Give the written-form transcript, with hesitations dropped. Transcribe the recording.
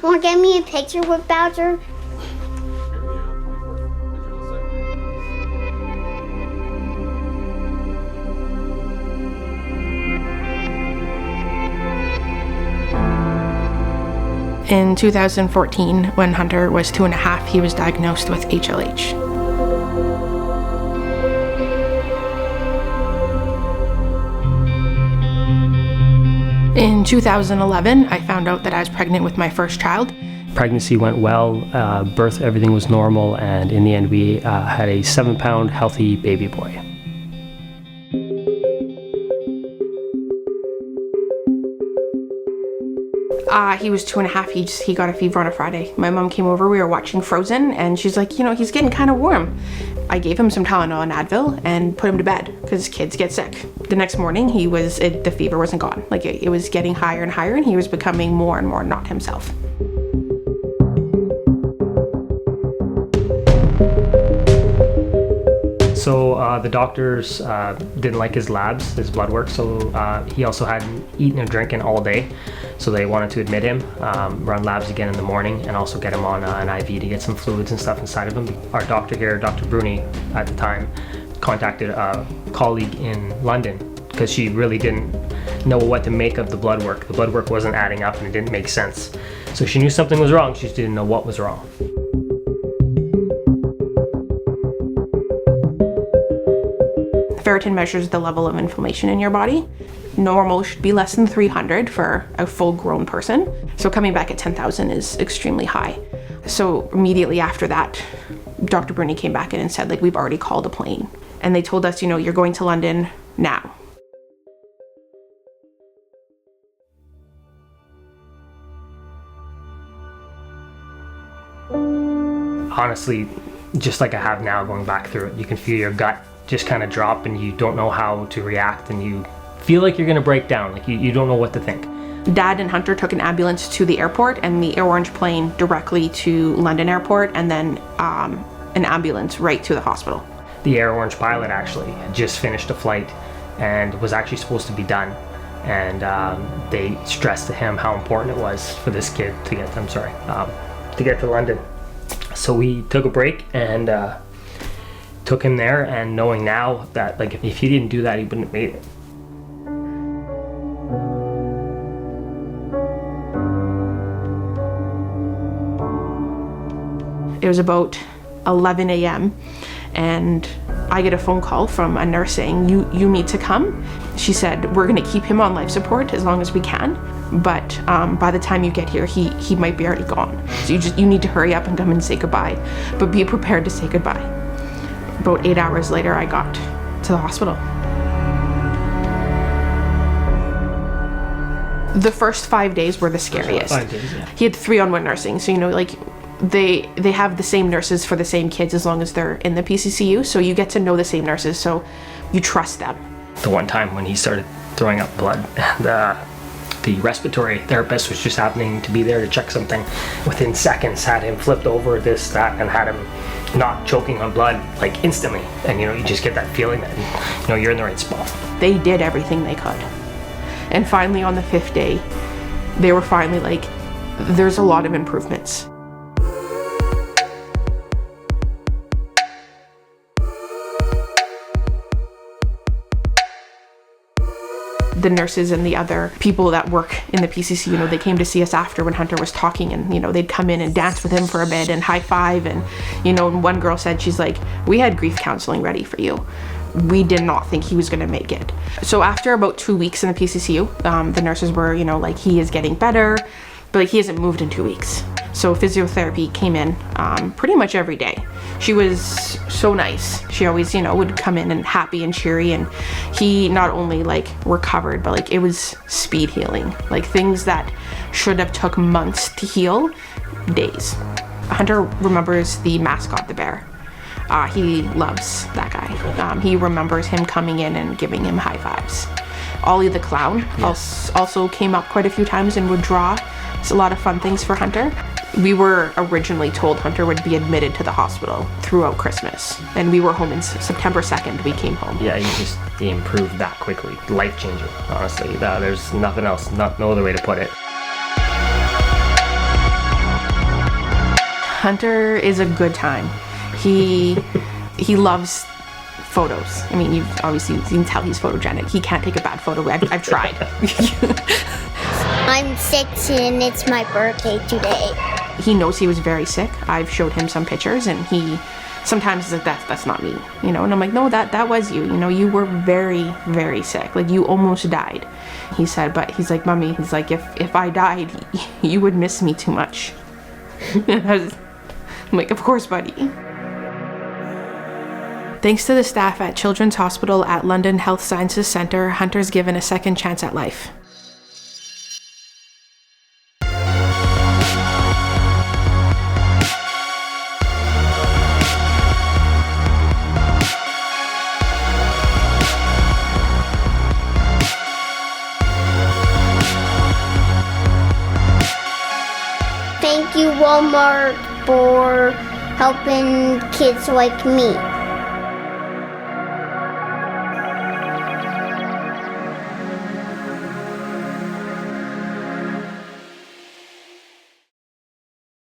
Want to get me a picture with Bowser? In 2014, when Hunter was 2.5, he was diagnosed with HLH. In 2011, I found out that I was pregnant with my first child. Pregnancy went well, birth, everything was normal, and in the end we had a 7-pound healthy baby boy. He was 2.5. He got a fever on a Friday. My mom came over, we were watching Frozen, and she's like, he's getting kind of warm. I gave him some Tylenol and Advil and put him to bed because kids get sick. The next morning, the fever wasn't gone. Like it was getting higher and higher, and he was becoming more and more not himself. So the doctors didn't like his labs, his blood work, so he also hadn't eaten or drinking all day. So they wanted to admit him, run labs again in the morning, and also get him on an IV to get some fluids and stuff inside of him. Our doctor here, Dr. Bruni, at the time, contacted a colleague in London because she really didn't know what to make of the blood work. The blood work wasn't adding up and it didn't make sense. So she knew something was wrong, she just didn't know what was wrong. Ferritin measures the level of inflammation in your body. Normal should be less than 300 for a full-grown person. So coming back at 10,000 is extremely high. So immediately after that, Dr. Bruni came back in and said, we've already called a plane. And they told us, you're going to London now. Honestly, just like I have now going back through it, you can feel your gut just kind of drop and you don't know how to react and you feel like you're going to break down, you don't know what to think. Dad and Hunter took an ambulance to the airport and the Air Orange plane directly to London Airport, and then an ambulance right to the hospital. The Air Orange pilot actually had just finished a flight and was actually supposed to be done, and they stressed to him how important it was for this kid to get to London. So we took a break and took him there, and knowing now that if he didn't do that, he wouldn't have made it. It was about 11 a.m. and I get a phone call from a nurse saying, you need to come. She said, we're gonna keep him on life support as long as we can, but by the time you get here, he might be already gone. So you need to hurry up and come and say goodbye, but be prepared to say goodbye. About 8 hours later, I got to the hospital. The first 5 days were the scariest. 5 days, yeah. He had 3-on-1 nursing, so they have the same nurses for the same kids as long as they're in the PCCU, so you get to know the same nurses, so you trust them. The one time when he started throwing up blood, the respiratory therapist was just happening to be there to check something. Within seconds, had him flipped over this, that, and had him not choking on blood instantly. And you just get that feeling that you're in the right spot. They did everything they could. And finally on the 5th day, they were finally there's a lot of improvements. The nurses and the other people that work in the PCC, they came to see us after when Hunter was talking, and they'd come in and dance with him for a bit and high five, and and one girl said, she's like, we had grief counseling ready for you. We did not think he was going to make it. So after about 2 weeks in the PCCU, the nurses were he is getting better, but he hasn't moved in 2 weeks. So physiotherapy came in pretty much every day. She was so nice. She always, would come in and happy and cheery, and he not only recovered, but it was speed healing. Things that should have took months to heal, days. Hunter remembers the mascot, the bear. He loves that guy. He remembers him coming in and giving him high fives. Ollie the clown, yes, also came up quite a few times and would draw. It's a lot of fun things for Hunter. We were originally told Hunter would be admitted to the hospital throughout Christmas, and we were home in September 2nd, we came home. Yeah, he improved that quickly. Life-changing, honestly. There's nothing else, no other way to put it. Hunter is a good time. He loves photos. I mean, you can tell he's photogenic. He can't take a bad photo. I've tried. I'm 6 and it's my birthday today. He knows he was very sick. I've showed him some pictures, and he sometimes is like, that's not me, you know. And I'm like, no, that was you. You know, you were very, very sick. Like, you almost died. He said, but he's like, Mommy, he's like, if I died, you would miss me too much. And I'm like, of course, buddy. Thanks to the staff at Children's Hospital at London Health Sciences Centre, Hunter's given a second chance at life. Thank you, Walmart, for helping kids like me.